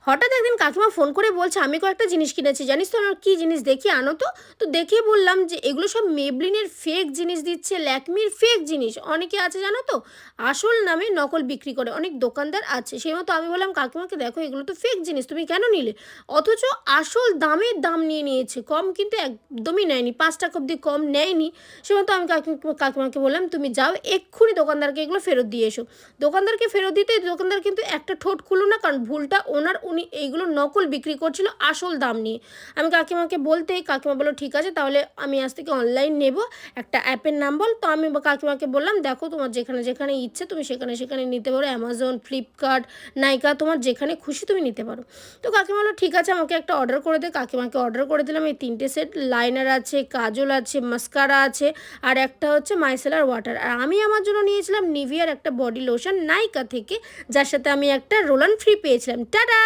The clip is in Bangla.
হঠাৎ একদিন কাকিমা ফোন করে বলছে, আমি কয়েকটা জিনিস কিনেছি, জানিস তো আমার কী জিনিস, দেখি আনো তো। তো দেখে বললাম যে এগুলো সব মেবলিনের ফেক জিনিস দিচ্ছে, ল্যাকমির ফেক জিনিস। অনেকে আছে জানো তো, আসল নামে নকল বিক্রি করে, অনেক দোকানদার আছে। সেই মতো আমি বললাম কাকিমাকে, দেখো এগুলো তো ফেক জিনিস, তুমি কেন নিলে? অথচ আসল দামের দাম নিয়ে নিয়েছে, কম কিন্তু একদমই নেয়নি, 5 টাকা অব্দি কম নেয়নি। সে মতো আমি কাকিমাকে বললাম, তুমি যাও এক্ষুনি দোকানদারকে এগুলো ফেরত দিয়ে এসো। দোকানদারকে ফেরত দিতে দোকানদার কিন্তু একটা ঠোঁট খুললো না, কারণ ভুলটা ওনার, উনি এইগুলো নকল বিক্রি করছিল আসল দাম নিয়ে। আমি কাকিমাকে বলতেই কাকিমা বললো, ঠিক আছে তাহলে আমি আজ থেকে অনলাইন নেব, একটা অ্যাপের নাম বল। তো আমি কাকিমাকে বললাম, দেখো তোমার যেখানে যেখানে ইচ্ছে তুমি সেখানে সেখানে নিতে পারো, অ্যামাজন, ফ্লিপকার্ট, নাইকা, তোমার যেখানে খুশি তুমি নিতে পারো। তো কাকিমা বললো ঠিক আছে, আমাকে একটা অর্ডার করে দে। কাকিমাকে অর্ডার করে দিলাম এই 3টে সেট, লাইনার আছে, কাজল আছে, মাস্কারা আছে, আর একটা হচ্ছে মাইসেলার ওয়াটার। আর আমি আমার জন্য নিয়েছিলাম নিভিয়ার একটা বডি লোশন নাইকা থেকে, যার সাথে আমি একটা রোল অন ফ্রি পেয়েছিলাম। টাটা।